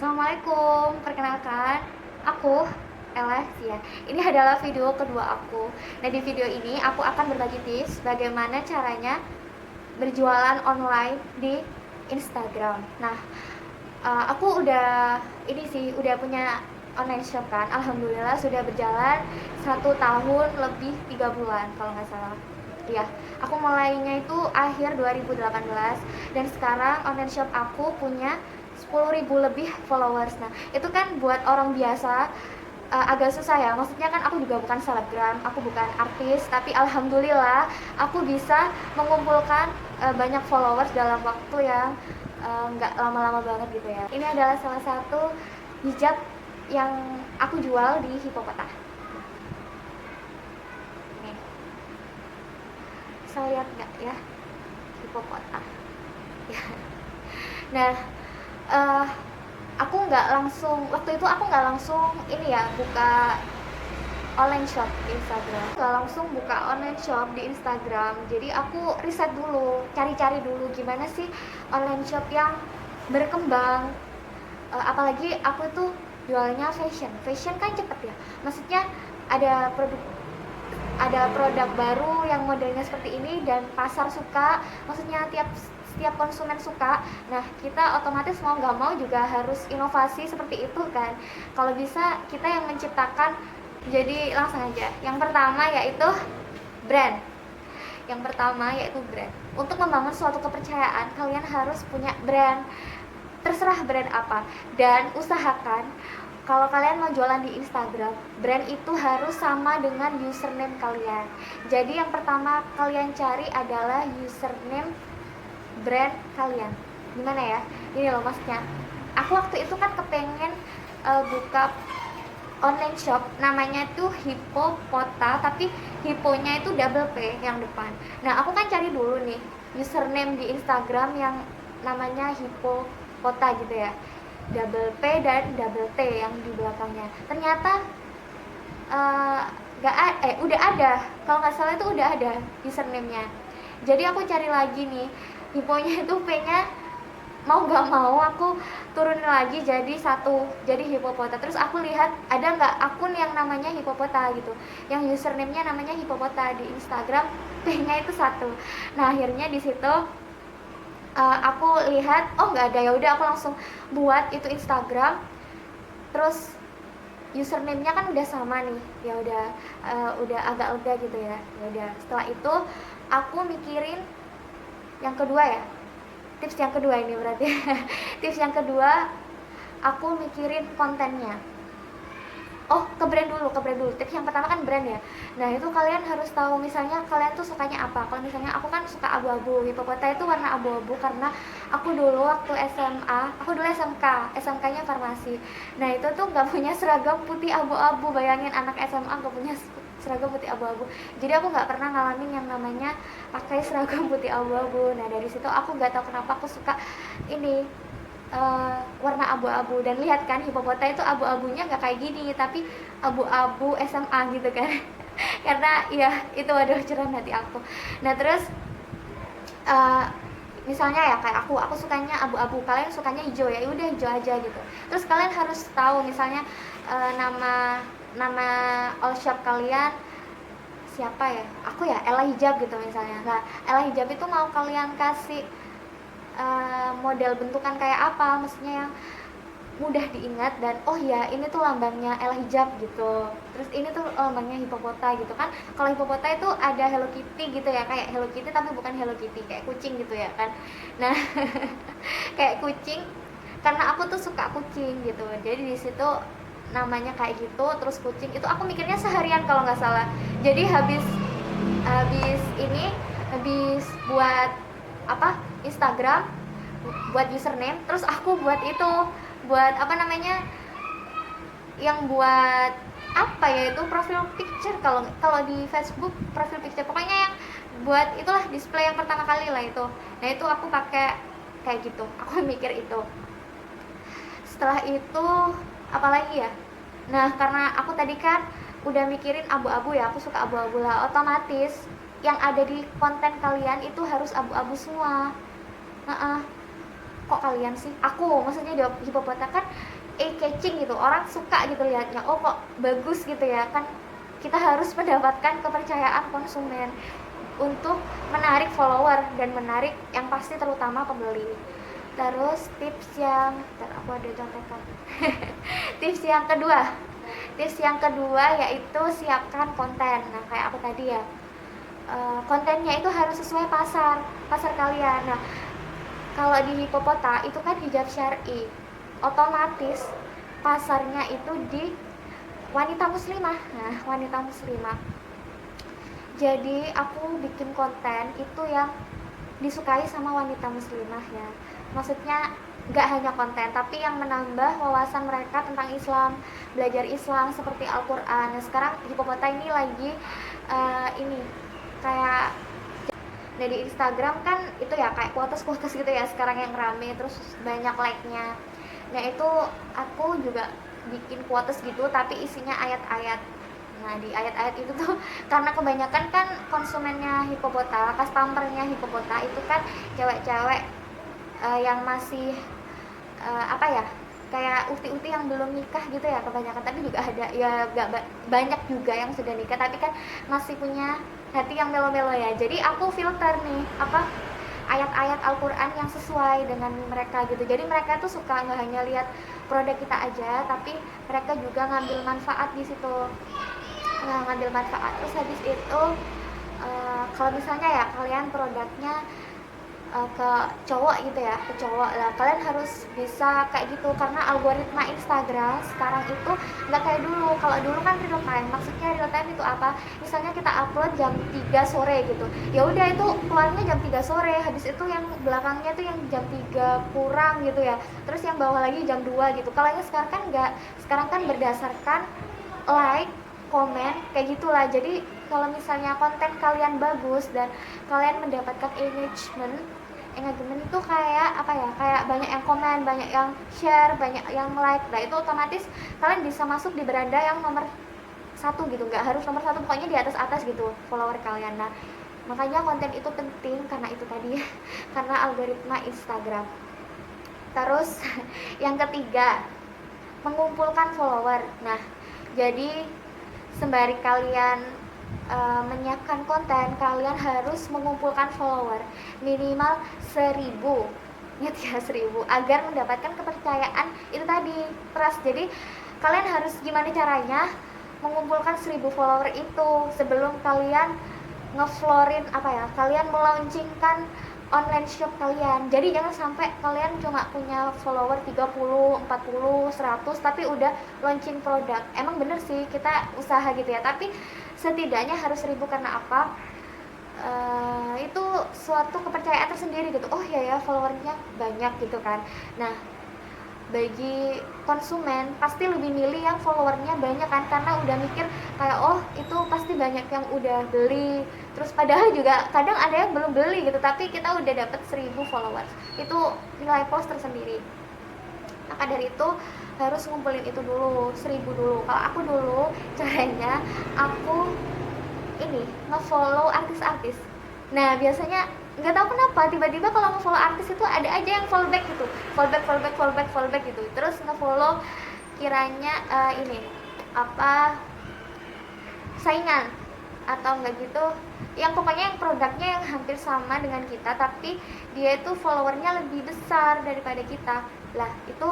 Assalamualaikum, perkenalkan, aku Ella ya. Ini adalah video kedua aku. Nah, di video ini aku akan berbagi tips bagaimana caranya berjualan online di Instagram. Nah, aku udah punya online shop kan. Alhamdulillah sudah berjalan 1 tahun lebih 3 bulan kalau nggak salah. Iya, aku mulainya itu akhir 2018 dan sekarang online shop aku punya 10.000 lebih followers. Nah, itu kan buat orang biasa agak susah ya. Maksudnya kan aku juga bukan selebgram, aku bukan artis, tapi alhamdulillah aku bisa mengumpulkan banyak followers dalam waktu yang nggak lama-lama banget gitu ya. Ini adalah salah satu hijab yang aku jual di Hippopotah. Nih, bisa lihat nggak ya, Hippopotah. Nah, uh, waktu itu aku nggak langsung ini ya buka online shop di Instagram, nggak langsung buka online shop di Instagram. Jadi aku riset dulu, cari-cari dulu gimana sih online shop yang berkembang. Apalagi aku tuh jualnya fashion kan cepet ya, maksudnya ada produk baru yang modelnya seperti ini dan pasar suka, maksudnya setiap konsumen suka. Nah, kita otomatis mau nggak mau juga harus inovasi seperti itu kan. Kalau bisa kita yang menciptakan. Jadi langsung aja, yang pertama yaitu brand. Untuk membangun suatu kepercayaan, kalian harus punya brand. Terserah brand apa, dan usahakan kalau kalian mau jualan di Instagram, brand itu harus sama dengan username kalian. Jadi yang pertama kalian cari adalah username brand kalian. Gimana ya? Ini loh maksudnya. Aku waktu itu kan kepengen buka online shop, namanya tuh Hippopotah, tapi hipponya itu double P yang depan. Nah, aku kan cari dulu nih username di Instagram yang namanya Hippopotah gitu ya, double P dan double T yang di belakangnya. Ternyata udah ada, kalau nggak salah itu udah ada username-nya. Jadi aku cari lagi nih, hipponya itu P-nya mau nggak mau aku turunin lagi jadi Hippopotah. Terus aku lihat ada nggak akun yang namanya Hippopotah gitu, yang username-nya namanya Hippopotah di Instagram, P-nya itu 1. Nah, akhirnya di situ aku lihat oh nggak ada, ya udah aku langsung buat itu Instagram. Terus username-nya kan udah sama nih, ya udah agak lega gitu ya. Ya udah, setelah itu aku mikirin yang kedua ya, tips yang kedua ini berarti. Tips yang kedua, aku mikirin kontennya. Oh, ke brand dulu. Tips yang pertama kan brand ya. Nah, itu kalian harus tahu misalnya kalian tuh sukanya apa. Kalau misalnya aku kan suka abu-abu, Hippopotah itu warna abu-abu karena aku dulu waktu SMA, aku dulu SMK-nya farmasi. Nah, itu tuh nggak punya seragam putih abu-abu. Bayangin anak SMA nggak punya seragam putih abu-abu. Jadi aku nggak pernah ngalamin yang namanya pakai seragam putih abu-abu. Nah, dari situ aku nggak tahu kenapa aku suka ini warna abu-abu. Dan lihat kan, Hippopotah itu abu-abunya nggak kayak gini, tapi abu-abu SMA gitu kan. Karena ya itu waduh curahan hati aku. Nah, terus misalnya ya kayak aku sukanya abu-abu, kalian sukanya hijau, ya udah hijau aja gitu. Terus kalian harus tahu misalnya nama all shop kalian siapa ya, aku ya Ella Hijab gitu misalnya. Nah, Ella Hijab itu mau kalian kasih model bentukan kayak apa, maksudnya yang mudah diingat dan oh ya ini tuh lambangnya Ella Hijab gitu. Terus ini tuh lambangnya Hippopotah gitu kan. Kalau Hippopotah itu ada Hello Kitty gitu ya, kayak Hello Kitty tapi bukan Hello Kitty, kayak kucing gitu ya kan. Nah, kayak kucing karena aku tuh suka kucing gitu. Jadi di situ namanya kayak gitu. Terus kucing itu aku mikirnya seharian kalau nggak salah. Jadi habis buat Instagram, buat username, terus aku buat itu profil picture, kalau di Facebook profil picture, pokoknya yang buat itulah display yang pertama kali lah itu. Nah, itu aku pakai kayak gitu, aku mikir itu. Setelah itu apalagi ya, nah karena aku tadi kan udah mikirin abu-abu ya, aku suka abu-abu lah, otomatis yang ada di konten kalian itu harus abu-abu semua. kok kalian sih, aku maksudnya di Hippopota kan catching gitu, orang suka gitu lihatnya, oh kok bagus gitu ya kan. Kita harus mendapatkan kepercayaan konsumen untuk menarik follower dan menarik yang pasti terutama pembeli. Terus tips yang aku ada contekan. tips yang kedua yaitu siapkan konten. Nah kayak aku tadi ya, kontennya itu harus sesuai pasar kalian. Nah kalau di Hippopota itu kan hijab syar'i, otomatis pasarnya itu di wanita muslimah. Nah wanita muslimah, jadi aku bikin konten itu yang disukai sama wanita muslimah ya, maksudnya nggak hanya konten tapi yang menambah wawasan mereka tentang Islam, belajar Islam seperti Al-Quran. Nah sekarang Hippopota ini lagi ini kayak dari Instagram kan itu ya kayak quotes gitu ya sekarang yang rame, terus banyak like-nya. Nah itu aku juga bikin quotes gitu tapi isinya ayat-ayat. Nah di ayat-ayat itu tuh karena kebanyakan kan konsumennya Hippopota, customernya Hippopota itu kan cewek-cewek yang masih apa ya, kayak ukti-ukti yang belum nikah gitu ya kebanyakan, tapi juga ada ya gak banyak juga yang sudah nikah tapi kan masih punya hati yang melo-melo ya. Jadi aku filter nih apa ayat-ayat Al-Quran yang sesuai dengan mereka gitu. Jadi mereka tuh suka nggak hanya lihat produk kita aja, tapi mereka juga ngambil manfaat di situ. Nah, ngambil manfaat. Terus habis itu kalau misalnya ya kalian produknya ke cowok gitu ya, ke cowok lah, kalian harus bisa kayak gitu karena algoritma Instagram sekarang itu nggak kayak dulu. Kalau dulu kan real time, maksudnya real time itu apa, misalnya kita upload jam 3 sore gitu, ya udah itu keluarnya jam 3 sore, habis itu yang belakangnya tuh yang jam 3 kurang gitu ya, terus yang bawah lagi jam 2 gitu. Kalau yang sekarang kan nggak, sekarang kan berdasarkan like, komen, kayak gitulah. Jadi kalau misalnya konten kalian bagus dan kalian mendapatkan engagement itu kayak apa ya, kayak banyak yang komen, banyak yang share, banyak yang like, nah itu otomatis kalian bisa masuk di beranda yang nomor 1 gitu, nggak harus nomor 1, pokoknya di atas gitu follower kalian. Nah makanya konten itu penting karena itu tadi karena algoritma Instagram. Terus yang ketiga, mengumpulkan follower. Nah jadi sembari kalian menyiapkan konten, kalian harus mengumpulkan follower minimal 1000, ingat ya 1000, agar mendapatkan kepercayaan itu tadi, trust. Jadi kalian harus gimana caranya mengumpulkan 1000 follower itu sebelum kalian ngeflorin apa ya, kalian melaunchingkan online shop kalian. Jadi jangan sampai kalian cuma punya follower 30, 40, 100 tapi udah launching produk. Emang bener sih kita usaha gitu ya, tapi setidaknya harus 1000 karena apa? Itu suatu kepercayaan tersendiri gitu. Oh ya followernya banyak gitu kan. Nah bagi konsumen pasti lebih milih yang followernya banyak kan, karena udah mikir kayak oh itu pasti banyak yang udah beli, terus padahal juga kadang ada yang belum beli gitu tapi kita udah dapet 1000 followers, itu nilai plus tersendiri. Maka dari itu harus ngumpulin itu dulu, 1000 dulu. Kalau aku dulu caranya aku ini nge-follow artis-artis. Nah biasanya nggak tahu kenapa tiba-tiba kalau nge-follow artis itu ada aja yang fallback gitu, fallback gitu. Terus nge-follow kiranya ini apa saingan atau enggak gitu, yang pokoknya yang produknya yang hampir sama dengan kita tapi dia itu followernya lebih besar daripada kita. Lah itu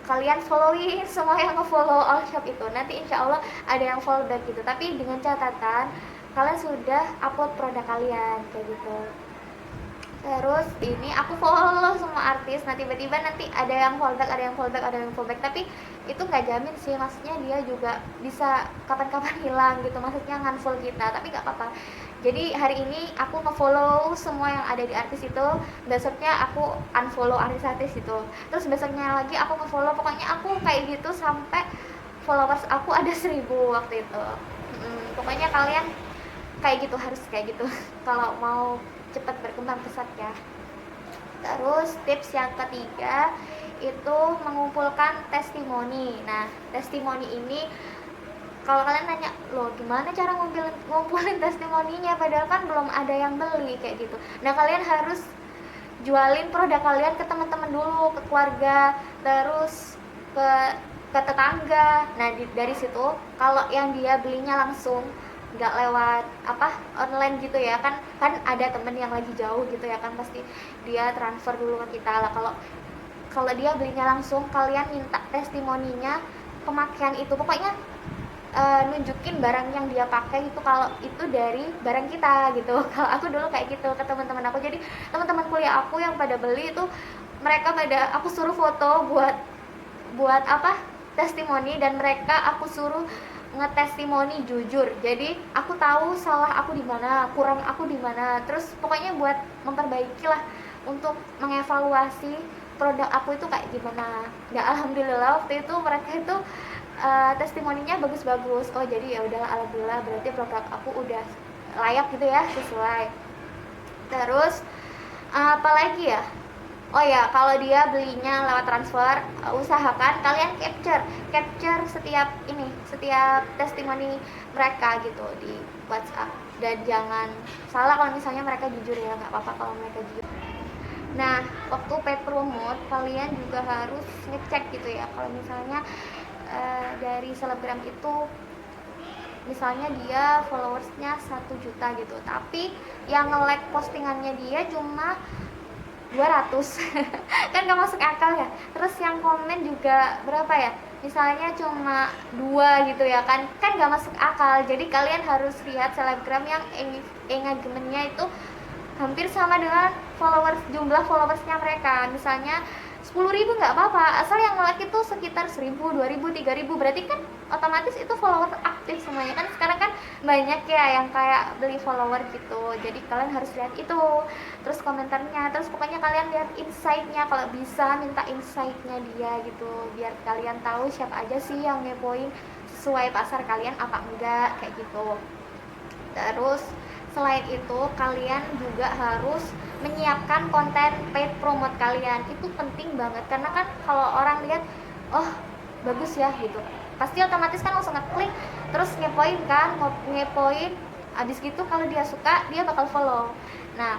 kalian followin semua yang nge-follow all shop itu, nanti insya Allah ada yang fallback gitu, tapi dengan catatan kalian sudah upload produk kalian kayak gitu. Terus ini aku follow semua artis, nah tiba-tiba nanti ada yang fallback, tapi itu nggak jamin sih, maksudnya dia juga bisa kapan-kapan hilang gitu, maksudnya nge-unfollow kita, tapi nggak apa-apa. Jadi hari ini aku nge-follow semua yang ada di artis itu, besoknya aku unfollow artis-artis itu, terus besoknya lagi aku nge-follow, pokoknya aku kayak gitu sampai followers aku ada 1000 waktu itu. Pokoknya kalian kayak gitu, harus kayak gitu kalau mau cepat berkembang pesat ya. Terus tips yang ketiga itu mengumpulkan testimoni. Nah testimoni ini kalau kalian nanya loh gimana cara ngumpulin testimoninya padahal kan belum ada yang beli kayak gitu, nah kalian harus jualin produk kalian ke teman-teman dulu, ke keluarga, terus ke tetangga. Nah dari situ kalau yang dia belinya langsung, nggak lewat online gitu ya kan ada temen yang lagi jauh gitu ya kan, pasti dia transfer dulu ke kita lah. Kalau dia belinya langsung, kalian minta testimoninya pemakaian itu, pokoknya nunjukin barang yang dia pakai itu kalau itu dari barang kita gitu. Kalau aku dulu kayak gitu ke teman-teman aku, jadi teman-teman kuliah aku yang pada beli itu mereka pada aku suruh foto buat testimoni, dan mereka aku suruh ngetestimoni jujur. Jadi aku tahu salah aku di mana, kurang aku di mana, terus pokoknya buat memperbaiki lah, untuk mengevaluasi produk aku itu kayak gimana. Ya alhamdulillah waktu itu mereka itu testimoninya bagus-bagus. Oh jadi ya udah, alhamdulillah berarti produk aku udah layak gitu ya, sesuai. Terus apalagi ya, oh ya, kalau dia belinya lewat transfer, usahakan kalian capture setiap testimoni mereka gitu di WhatsApp. Dan jangan salah kalau misalnya mereka jujur ya, nggak apa-apa kalau mereka jujur. Nah waktu paid promote kalian juga harus ngecek gitu ya, kalau misalnya dari selebgram itu misalnya dia followersnya 1 juta gitu, tapi yang nge-like postingannya dia cuma 200 kan gak masuk akal ya. Terus yang komen juga berapa ya, misalnya cuma 2 gitu ya kan gak masuk akal. Jadi kalian harus lihat selebgram yang engagementnya itu hampir sama dengan jumlah followersnya mereka. Misalnya 10.000 nggak apa-apa, asal yang like itu sekitar 1.000, 2.000, 3.000, berarti kan otomatis itu follower aktif semuanya kan. Sekarang kan banyak ya yang kayak beli follower gitu, jadi kalian harus lihat itu, terus komentarnya, terus pokoknya kalian lihat insight-nya, kalau bisa minta insight-nya dia gitu, biar kalian tahu siapa aja sih yang ngepoin sesuai pasar kalian apa enggak, kayak gitu. Terus selain itu kalian juga harus menyiapkan konten paid promote kalian. Itu penting banget, karena kan kalau orang lihat oh bagus ya gitu, pasti otomatis kan langsung ngeklik, terus ngepoin, abis gitu kalau dia suka dia bakal follow. Nah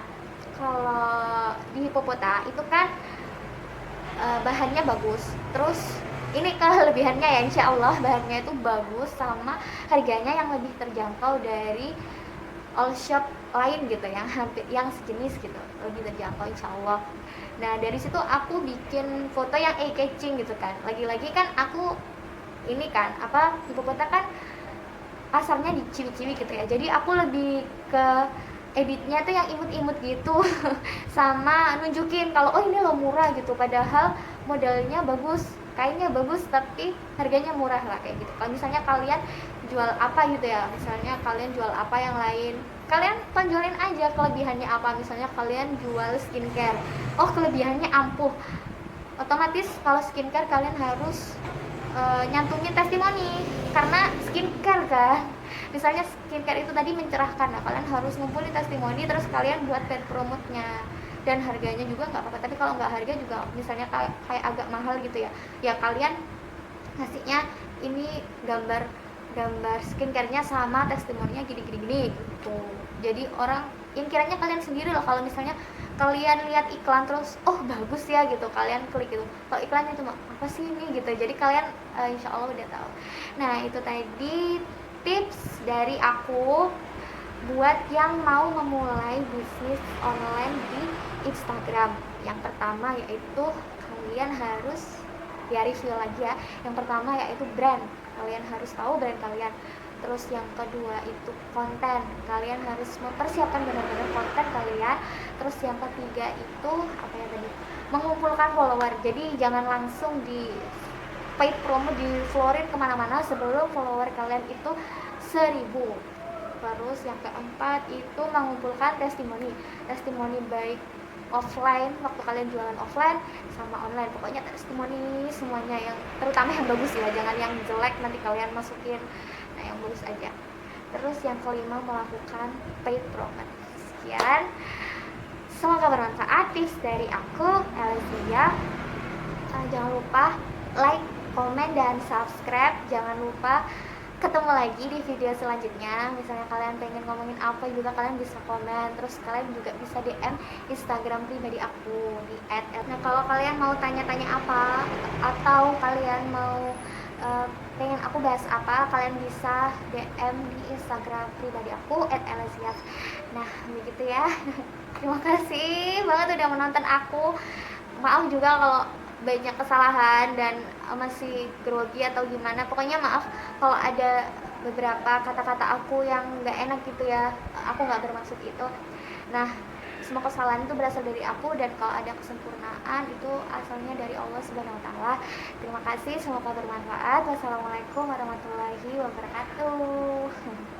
kalau di Hippopotha itu kan bahannya bagus, terus ini kelebihannya ya, insya Allah bahannya itu bagus, sama harganya yang lebih terjangkau dari all shop lain gitu, yang sejenis gitu, lebih terjangkau insya Allah. Nah dari situ aku bikin foto yang eye-catching gitu kan. Lagi-lagi kan aku ini kan Hippopotha kan pasarnya di ciwi-ciwi gitu ya, jadi aku lebih ke editnya tuh yang imut-imut gitu sama nunjukin kalau oh ini lo murah gitu, padahal modelnya bagus, kainnya bagus, tapi harganya murah lah, kayak gitu. Kalau misalnya kalian jual apa gitu ya, misalnya kalian jual apa yang lain, kalian tonjolin aja kelebihannya apa. Misalnya kalian jual skincare, oh kelebihannya ampuh, otomatis kalau skincare kalian harus nyantumin testimoni, karena skincare kan. Misalnya skincare itu tadi mencerahkan, nah kalian harus ngumpulin testimoni, terus kalian buat paid promote-nya, dan harganya juga nggak apa-apa. Tapi kalau nggak harga juga, misalnya kayak agak mahal gitu ya, ya kalian ngasihnya ini gambar skincare-nya sama testimoninya gini gitu. Jadi orang yang kiranya kalian sendiri loh, kalau misalnya kalian lihat iklan terus oh bagus ya gitu, kalian klik gitu. Kalau iklannya cuma apa sih ini gitu, jadi kalian insya Allah udah tahu. Nah itu tadi tips dari aku buat yang mau memulai bisnis online di Instagram. Yang pertama yaitu kalian harus review lagi ya. Yang pertama yaitu brand, kalian harus tahu brand kalian. Terus yang kedua itu konten, kalian harus mempersiapkan benar-benar konten kalian. Terus yang ketiga itu mengumpulkan follower. Jadi jangan langsung di paid promo di florin kemana-mana sebelum follower kalian itu 1.000. Terus yang keempat itu mengumpulkan testimoni baik offline, waktu kalian jualan offline sama online, pokoknya testimoni semuanya, yang terutama yang bagus ya, jangan yang jelek nanti kalian masukin. Nah yang bagus aja. Terus yang kelima melakukan paid promote. Sekian, semoga bermanfaat tips dari aku Elizia. Jangan lupa like, komen, dan subscribe. Jangan lupa ketemu lagi di video selanjutnya. Misalnya kalian pengen ngomongin apa juga kalian bisa komen, terus kalian juga bisa DM Instagram pribadi aku di @. Nah, kalau kalian mau tanya-tanya apa atau kalian mau pengen aku bahas apa, kalian bisa DM di Instagram pribadi aku @elesias. Nah, begitu ya. Terima kasih banget udah menonton aku. Maaf juga kalau banyak kesalahan dan masih grogi atau gimana. Pokoknya maaf kalau ada beberapa kata-kata aku yang nggak enak gitu ya. Aku nggak bermaksud itu. Nah, semua kesalahan itu berasal dari aku, dan kalau ada kesempurnaan itu asalnya dari Allah Subhanahu wa taala. Terima kasih, semoga bermanfaat. Wassalamualaikum warahmatullahi wabarakatuh.